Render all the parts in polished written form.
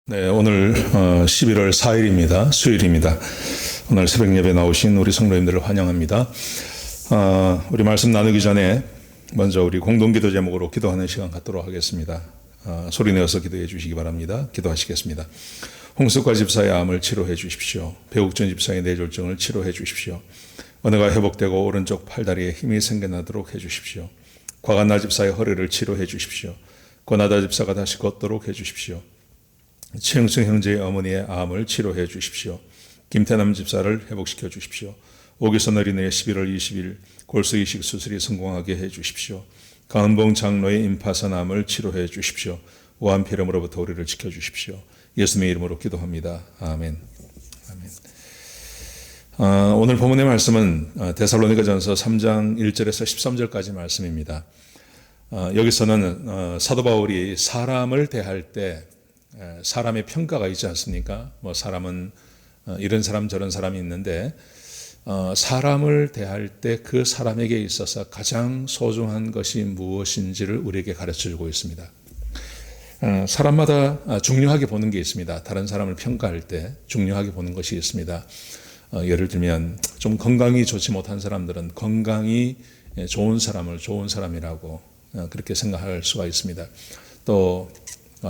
네, 오늘 11월 4일입니다. 수요일입니다. 오늘 새벽 예배 나오신 우리 성도님들을 환영합니다. 우리 말씀 나누기 전에 먼저 우리 공동기도 제목으로 기도하는 시간 갖도록 하겠습니다. 소리 내어서 기도해 주시기 바랍니다. 기도하시겠습니다. 홍석과 집사의 암을 치료해 주십시오. 배욱준 집사의 뇌졸중을 치료해 주십시오. 언어가 회복되고 오른쪽 팔다리에 힘이 생겨나도록 해 주십시오. 과간나 집사의 허리를 치료해 주십시오. 권하다 집사가 다시 걷도록 해 주십시오. 최영승 형제의 어머니의 암을 치료해 주십시오. 김태남 집사를 회복시켜 주십시오. 오기선 어린이의 11월 20일 골수 이식 수술이 성공하게 해 주십시오. 강은봉 장로의 임파선 암을 치료해 주십시오. 우한폐렴으로부터 우리를 지켜 주십시오. 예수님의 이름으로 기도합니다. 아멘. 아멘. 오늘 본문의 말씀은 데살로니가전서 3장 1절에서 13절까지 말씀입니다. 여기서는 사도 바울이 사람을 대할 때 사람의 평가가 있지 않습니까? 사람은 이런 사람 저런 사람이 있는데 사람을 대할 때 그 사람에게 있어서 가장 소중한 것이 무엇인지를 우리에게 가르쳐주고 있습니다. 사람마다 중요하게 보는 게 있습니다. 다른 사람을 평가할 때 중요하게 보는 것이 있습니다. 예를 들면 좀 건강이 좋지 못한 사람들은 건강이 좋은 사람을 좋은 사람이라고 그렇게 생각할 수가 있습니다. 또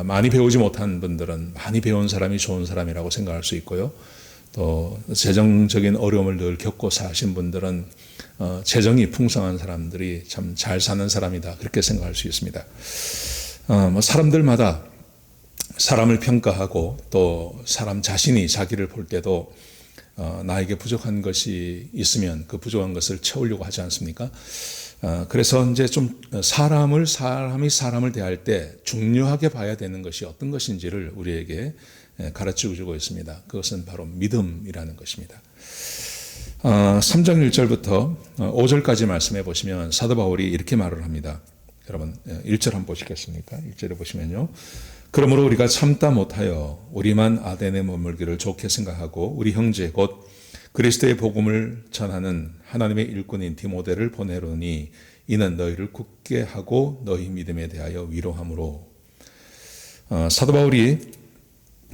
많이 배우지 못한 분들은 많이 배운 사람이 좋은 사람이라고 생각할 수 있고요. 또 재정적인 어려움을 늘 겪고 사신 분들은 재정이 풍성한 사람들이 참 잘 사는 사람이다 그렇게 생각할 수 있습니다. 사람들마다 사람을 평가하고 또 사람 자신이 자기를 볼 때도 나에게 부족한 것이 있으면 그 부족한 것을 채우려고 하지 않습니까? 그래서 이제 좀 사람이 사람을 대할 때 중요하게 봐야 되는 것이 어떤 것인지를 우리에게 가르쳐 주고 있습니다. 그것은 바로 믿음이라는 것입니다. 3장 1절부터 5절까지 말씀해 보시면 사도 바울이 이렇게 말을 합니다. 여러분 1절 한번 보시겠습니까? 1절에 보시면요. 그러므로 우리가 참다 못하여 우리만 아덴에 머물기를 좋게 생각하고 우리 형제 곧 그리스도의 복음을 전하는 하나님의 일꾼인 디모데를 보내노니 이는 너희를 굳게 하고 너희 믿음에 대하여 위로함으로. 사도 바울이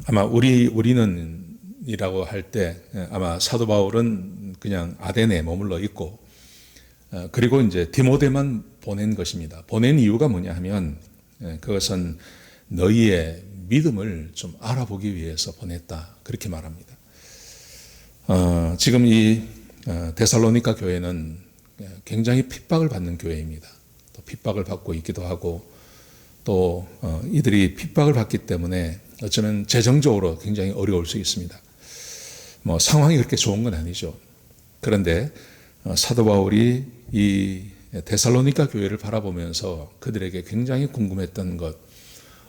아마 우리는 이라고 할 때 아마 사도 바울은 그냥 아덴에 머물러 있고 그리고 이제 디모데만 보낸 것입니다. 보낸 이유가 뭐냐 하면 그것은 너희의 믿음을 좀 알아보기 위해서 보냈다 그렇게 말합니다. 지금 이 데살로니가 교회는 굉장히 핍박을 받는 교회입니다. 또 핍박을 받고 있기도 하고 또 이들이 핍박을 받기 때문에 어쩌면 재정적으로 굉장히 어려울 수 있습니다. 상황이 그렇게 좋은 건 아니죠. 그런데 사도 바울이 이 데살로니가 교회를 바라보면서 그들에게 굉장히 궁금했던 것,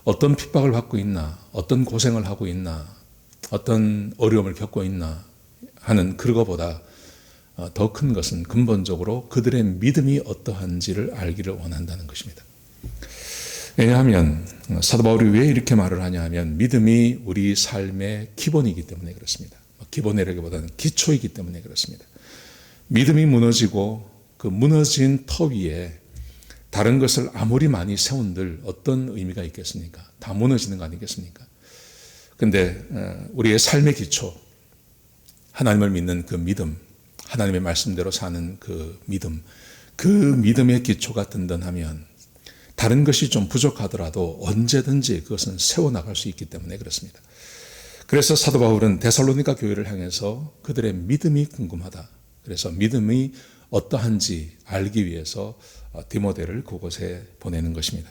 어떤 핍박을 받고 있나, 어떤 고생을 하고 있나, 어떤 어려움을 겪고 있나 하는 그거보다 더 큰 것은 근본적으로 그들의 믿음이 어떠한지를 알기를 원한다는 것입니다. 왜냐하면 사도 바울이 왜 이렇게 말을 하냐 하면 믿음이 우리 삶의 기본이기 때문에 그렇습니다. 기본이라기보다는 기초이기 때문에 그렇습니다. 믿음이 무너지고 그 무너진 터 위에 다른 것을 아무리 많이 세운들 어떤 의미가 있겠습니까? 다 무너지는 거 아니겠습니까? 근데 우리의 삶의 기초, 하나님을 믿는 그 믿음, 하나님의 말씀대로 사는 그 믿음의 기초가 든든하면 다른 것이 좀 부족하더라도 언제든지 그것은 세워나갈 수 있기 때문에 그렇습니다. 그래서 사도 바울은 데살로니가 교회를 향해서 그들의 믿음이 궁금하다. 그래서 믿음이 어떠한지 알기 위해서 디모데를 그곳에 보내는 것입니다.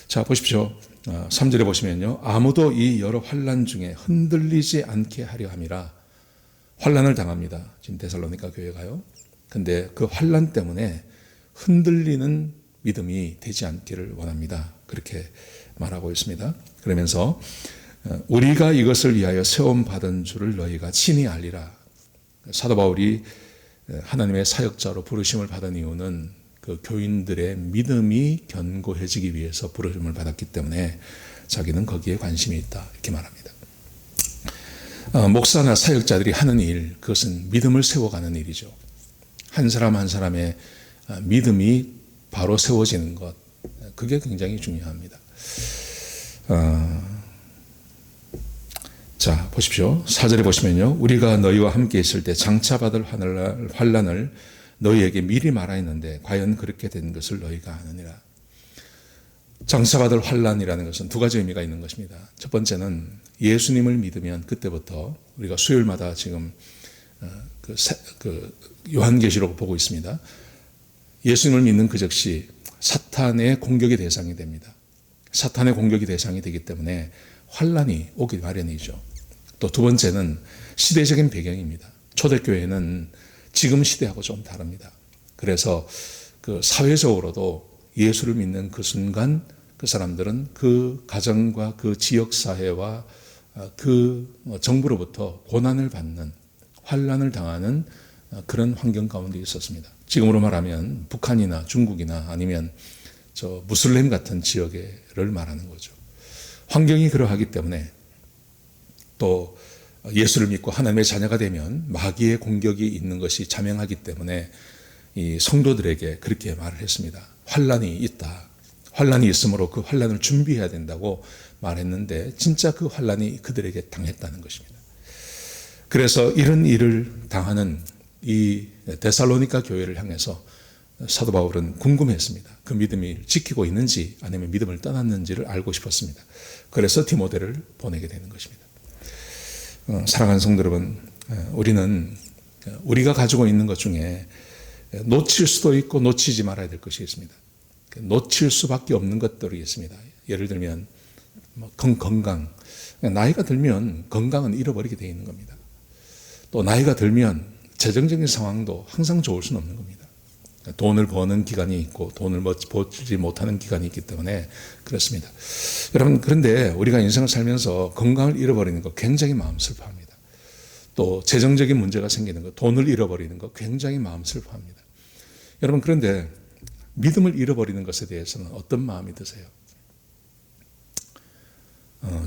자, 보십시오. 3절에 보시면요. 아무도 이 여러 환난 중에 흔들리지 않게 하려 함이라. 환난을 당합니다. 지금 데살로니가 교회가요. 근데 그 환난 때문에 흔들리는 믿음이 되지 않기를 원합니다. 그렇게 말하고 있습니다. 그러면서 우리가 이것을 위하여 세움받은 줄을 너희가 친히 알리라. 사도 바울이 하나님의 사역자로 부르심을 받은 이유는 그 교인들의 믿음이 견고해지기 위해서 부르심을 받았기 때문에 자기는 거기에 관심이 있다. 이렇게 말합니다. 목사나 사역자들이 하는 일, 그것은 믿음을 세워가는 일이죠. 한 사람 한 사람의 믿음이 바로 세워지는 것, 그게 굉장히 중요합니다. 보십시오. 4절에 보시면요. 우리가 너희와 함께 있을 때 장차 받을 환난을 너희에게 미리 말하였는데 과연 그렇게 된 것을 너희가 아느니라. 장차 받을 환난이라는 것은 두 가지 의미가 있는 것입니다. 첫 번째는 예수님을 믿으면 그때부터 우리가 수요일마다 지금 요한계시록 보고 있습니다. 예수님을 믿는 그 즉시 사탄의 공격의 대상이 됩니다. 사탄의 공격의 대상이 되기 때문에 환난이 오기 마련이죠. 또 두 번째는 시대적인 배경입니다. 초대교회는 지금 시대하고 좀 다릅니다. 그래서 그 사회적으로도 예수를 믿는 그 순간 그 사람들은 그 가정과 그 지역사회와 그 정부로부터 고난을 받는 환난을 당하는 그런 환경 가운데 있었습니다. 지금으로 말하면 북한이나 중국이나 아니면 저 무슬림 같은 지역을 말하는 거죠. 환경이 그러하기 때문에 또 예수를 믿고 하나님의 자녀가 되면 마귀의 공격이 있는 것이 자명하기 때문에 이 성도들에게 그렇게 말을 했습니다. 환난이 있다. 환난이 있으므로 그 환난을 준비해야 된다고 말했는데 진짜 그 환난이 그들에게 당했다는 것입니다. 그래서 이런 일을 당하는 이 데살로니가 교회를 향해서 사도 바울은 궁금했습니다. 그 믿음을 지키고 있는지 아니면 믿음을 떠났는지를 알고 싶었습니다. 그래서 디모데를 보내게 되는 것입니다. 사랑하는 성도 여러분, 우리는 우리가 가지고 있는 것 중에 놓칠 수도 있고 놓치지 말아야 될 것이 있습니다. 놓칠 수밖에 없는 것들이 있습니다. 예를 들면 건강, 나이가 들면 건강은 잃어버리게 되어 있는 겁니다. 또 나이가 들면 재정적인 상황도 항상 좋을 수는 없는 겁니다. 돈을 버는 기간이 있고 돈을 버지 못하는 기간이 있기 때문에 그렇습니다. 여러분, 그런데 우리가 인생을 살면서 건강을 잃어버리는 거 굉장히 마음 슬퍼합니다. 또 재정적인 문제가 생기는 거, 돈을 잃어버리는 거 굉장히 마음 슬퍼합니다. 여러분, 그런데 믿음을 잃어버리는 것에 대해서는 어떤 마음이 드세요?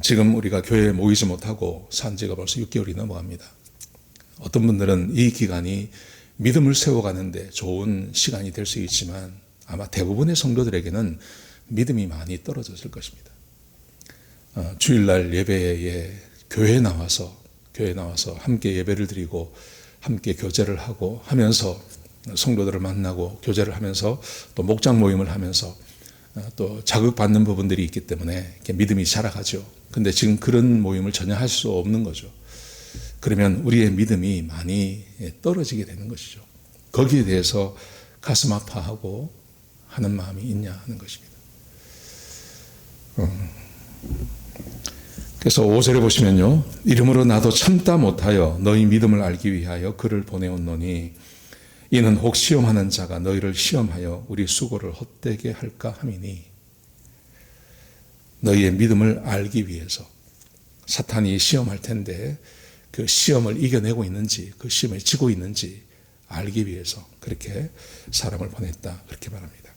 지금 우리가 교회에 모이지 못하고 산 지가 벌써 6개월이 넘어갑니다. 어떤 분들은 이 기간이 믿음을 세워가는데 좋은 시간이 될 수 있지만 아마 대부분의 성도들에게는 믿음이 많이 떨어졌을 것입니다. 주일날 예배에 교회에 나와서 함께 예배를 드리고 함께 교제를 하고 하면서 성도들을 만나고 교제를 하면서 또 목장 모임을 하면서 또 자극받는 부분들이 있기 때문에 믿음이 자라가죠. 근데 지금 그런 모임을 전혀 할 수 없는 거죠. 그러면 우리의 믿음이 많이 떨어지게 되는 것이죠. 거기에 대해서 가슴 아파하고 하는 마음이 있냐 하는 것입니다. 그래서 5절에 보시면요. 이러므로 나도 참다 못하여 너희 믿음을 알기 위하여 그를 보내었노니 이는 혹 시험하는 자가 너희를 시험하여 우리 수고를 헛되게 할까 함이니. 너희의 믿음을 알기 위해서 사탄이 시험할 텐데 그 시험을 이겨내고 있는지 그 시험을 지고 있는지 알기 위해서 그렇게 사람을 보냈다 그렇게 말합니다.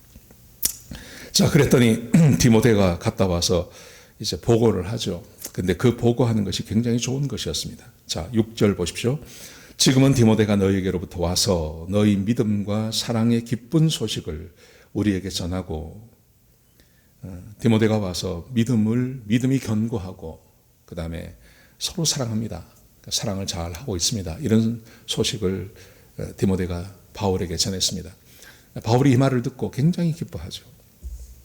자, 그랬더니 디모데가 갔다 와서 이제 보고를 하죠. 근데 그 보고하는 것이 굉장히 좋은 것이었습니다. 자, 6절 보십시오. 지금은 디모데가 너희에게로부터 와서 너희 믿음과 사랑의 기쁜 소식을 우리에게 전하고, 디모데가 와서 믿음이 견고하고 그 다음에 서로 사랑합니다. 사랑을 잘 하고 있습니다. 이런 소식을 디모데가 바울에게 전했습니다. 바울이 이 말을 듣고 굉장히 기뻐하죠.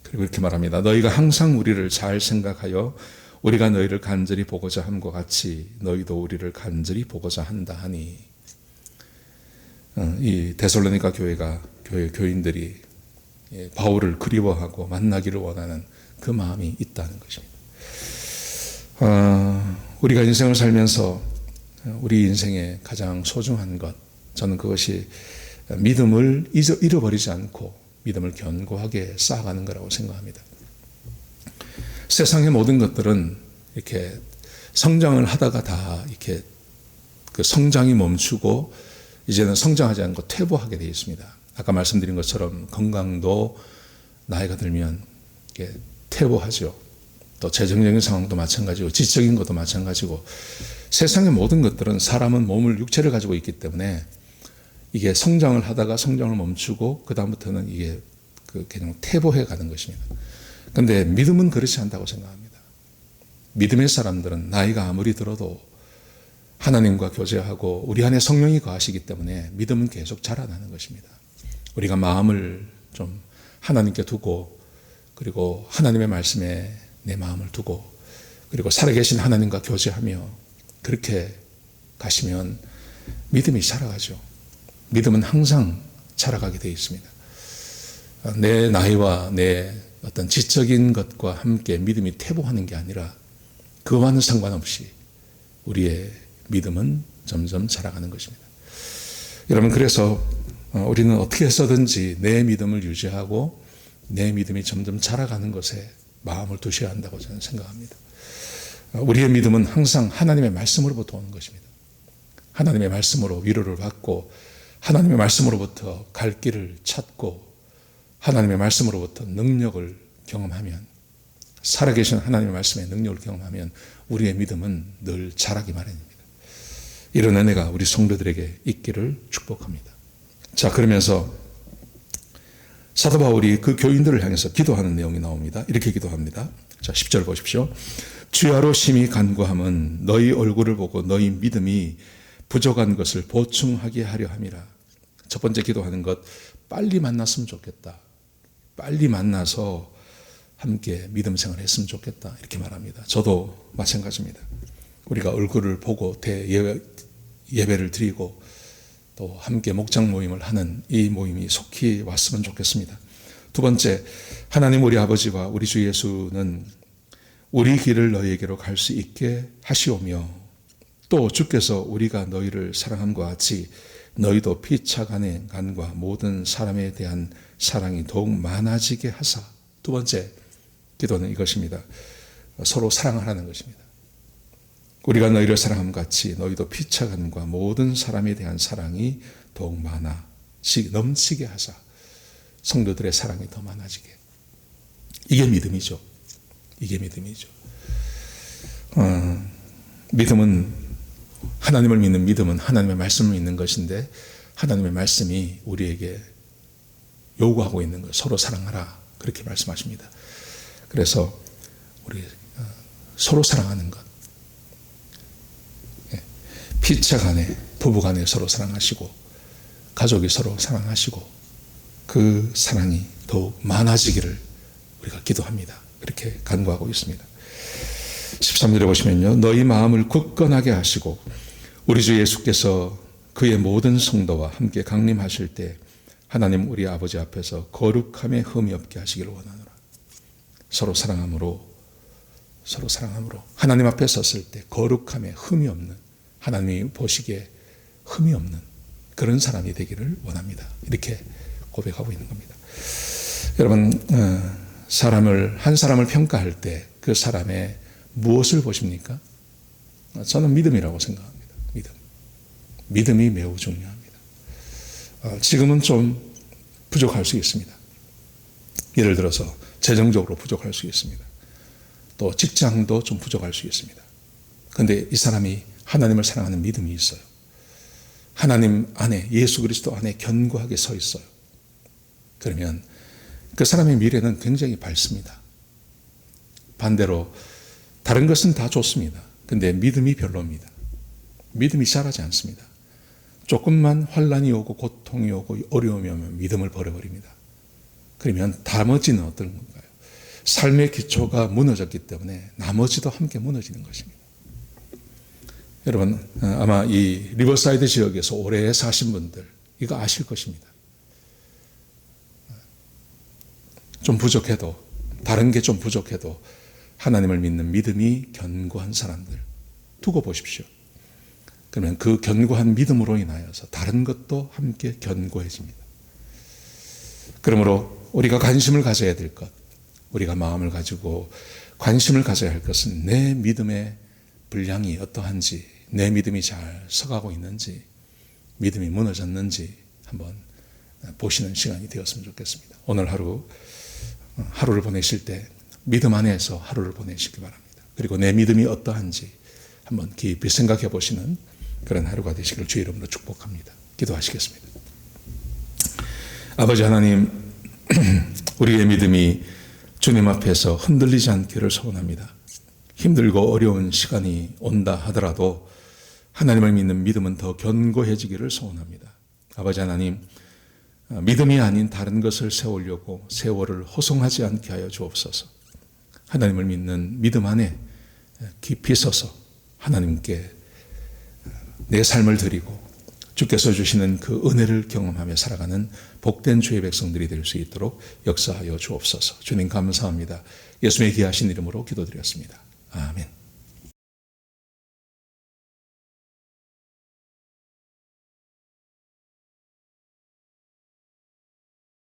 그리고 이렇게 말합니다. 너희가 항상 우리를 잘 생각하여 우리가 너희를 간절히 보고자 함과 같이 너희도 우리를 간절히 보고자 한다 하니. 이 데살로니가 교인들이 바울을 그리워하고 만나기를 원하는 그 마음이 있다는 것입니다. 우리가 인생을 살면서 우리 인생의 가장 소중한 것, 저는 그것이 믿음을 잃어버리지 않고 믿음을 견고하게 쌓아가는 거라고 생각합니다. 세상의 모든 것들은 이렇게 성장을 하다가 다 이렇게 그 성장이 멈추고 이제는 성장하지 않고 퇴보하게 되어 있습니다. 아까 말씀드린 것처럼 건강도 나이가 들면 이렇게 퇴보하죠. 또 재정적인 상황도 마찬가지고 지적인 것도 마찬가지고 세상의 모든 것들은 사람은 육체를 가지고 있기 때문에 이게 성장을 하다가 성장을 멈추고 그 다음부터는 이게 그냥 퇴보해 가는 것입니다. 그런데 믿음은 그렇지 않다고 생각합니다. 믿음의 사람들은 나이가 아무리 들어도 하나님과 교제하고 우리 안에 성령이 거하시기 때문에 믿음은 계속 자라나는 것입니다. 우리가 마음을 좀 하나님께 두고 그리고 하나님의 말씀에 내 마음을 두고 그리고 살아계신 하나님과 교제하며 그렇게 가시면 믿음이 자라가죠. 믿음은 항상 자라가게 되어 있습니다. 내 나이와 내 어떤 지적인 것과 함께 믿음이 퇴보하는 게 아니라 그와는 상관없이 우리의 믿음은 점점 자라가는 것입니다. 여러분, 그래서 우리는 어떻게 해서든지 내 믿음을 유지하고 내 믿음이 점점 자라가는 것에 마음을 두셔야 한다고 저는 생각합니다. 우리의 믿음은 항상 하나님의 말씀으로부터 오는 것입니다. 하나님의 말씀으로 위로를 받고 하나님의 말씀으로부터 갈 길을 찾고 하나님의 말씀으로부터 능력을 경험하면 살아계신 하나님의 말씀의 능력을 경험하면 우리의 믿음은 늘 자라기 마련입니다. 이런 은혜가 우리 성도들에게 있기를 축복합니다. 자, 그러면서 사도 바울이 그 교인들을 향해서 기도하는 내용이 나옵니다. 이렇게 기도합니다. 자, 10절 보십시오. 주야로 심히 간구함은 너희 얼굴을 보고 너희 믿음이 부족한 것을 보충하게 하려 함이라. 첫 번째 기도하는 것, 빨리 만났으면 좋겠다. 빨리 만나서 함께 믿음 생활을 했으면 좋겠다. 이렇게 말합니다. 저도 마찬가지입니다. 우리가 얼굴을 보고 예배를 드리고 또 함께 목장 모임을 하는 이 모임이 속히 왔으면 좋겠습니다. 두 번째, 하나님 우리 아버지와 우리 주 예수는 우리 길을 너희에게로 갈 수 있게 하시오며 또 주께서 우리가 너희를 사랑함과 같이 너희도 피차간의 간과 모든 사람에 대한 사랑이 더욱 많아지게 하사. 두 번째 기도는 이것입니다. 서로 사랑하라는 것입니다. 우리가 너희를 사랑함과 같이 너희도 피차간과 모든 사람에 대한 사랑이 더욱 넘치게 하사. 성도들의 사랑이 더 많아지게. 이게 믿음이죠. 이게 믿음이죠. 믿음은 하나님을 믿는 믿음은 하나님의 말씀을 믿는 것인데 하나님의 말씀이 우리에게 요구하고 있는 것, 서로 사랑하라 그렇게 말씀하십니다. 그래서 우리 서로 사랑하는 것, 피차간에 부부간에 서로 사랑하시고 가족이 서로 사랑하시고 그 사랑이 더욱 많아지기를 우리가 기도합니다. 그렇게 간구하고 있습니다. 13절에 보시면요, 너희 마음을 굳건하게 하시고 우리 주 예수께서 그의 모든 성도와 함께 강림하실 때 하나님 우리 아버지 앞에서 거룩함에 흠이 없게 하시기를 원하노라. 서로 사랑함으로 하나님 앞에 섰을 때 거룩함에 흠이 없는, 하나님이 보시기에 흠이 없는 그런 사람이 되기를 원합니다. 이렇게 고백하고 있는 겁니다. 여러분, 한 사람을 평가할 때 그 사람의 무엇을 보십니까? 저는 믿음이라고 생각합니다. 믿음이 매우 중요합니다. 지금은 좀 부족할 수 있습니다. 예를 들어서 재정적으로 부족할 수 있습니다. 또 직장도 좀 부족할 수 있습니다. 그런데 이 사람이 하나님을 사랑하는 믿음이 있어요. 하나님 안에, 예수 그리스도 안에 견고하게 서 있어요. 그러면 그 사람의 미래는 굉장히 밝습니다. 반대로 다른 것은 다 좋습니다. 근데 믿음이 별로입니다. 믿음이 자라지 않습니다. 조금만 환난이 오고 고통이 오고 어려움이 오면 믿음을 버려버립니다. 그러면 나머지는 어떤 건가요? 삶의 기초가 무너졌기 때문에 나머지도 함께 무너지는 것입니다. 여러분, 아마 이 리버사이드 지역에서 오래 사신 분들 이거 아실 것입니다. 좀 부족해도, 다른 게 좀 부족해도 하나님을 믿는 믿음이 견고한 사람들 두고 보십시오. 그러면 그 견고한 믿음으로 인하여서 다른 것도 함께 견고해집니다. 그러므로 우리가 관심을 가져야 될 것, 우리가 마음을 가지고 관심을 가져야 할 것은 내 믿음의 분량이 어떠한지, 내 믿음이 잘 서가고 있는지, 믿음이 무너졌는지 한번 보시는 시간이 되었으면 좋겠습니다. 오늘 하루를 보내실 때 믿음 안에서 하루를 보내시기 바랍니다. 그리고 내 믿음이 어떠한지 한번 깊이 생각해 보시는 그런 하루가 되시기를 주의 이름으로 축복합니다. 기도하시겠습니다. 아버지 하나님, 우리의 믿음이 주님 앞에서 흔들리지 않기를 소원합니다. 힘들고 어려운 시간이 온다 하더라도 하나님을 믿는 믿음은 더 견고해지기를 소원합니다. 아버지 하나님, 믿음이 아닌 다른 것을 세우려고 세월을 호송하지 않게 하여 주옵소서. 하나님을 믿는 믿음 안에 깊이 서서 하나님께 내 삶을 드리고 주께서 주시는 그 은혜를 경험하며 살아가는 복된 주의 백성들이 될 수 있도록 역사하여 주옵소서. 주님 감사합니다. 예수님의 귀하신 이름으로 기도드렸습니다. 아멘.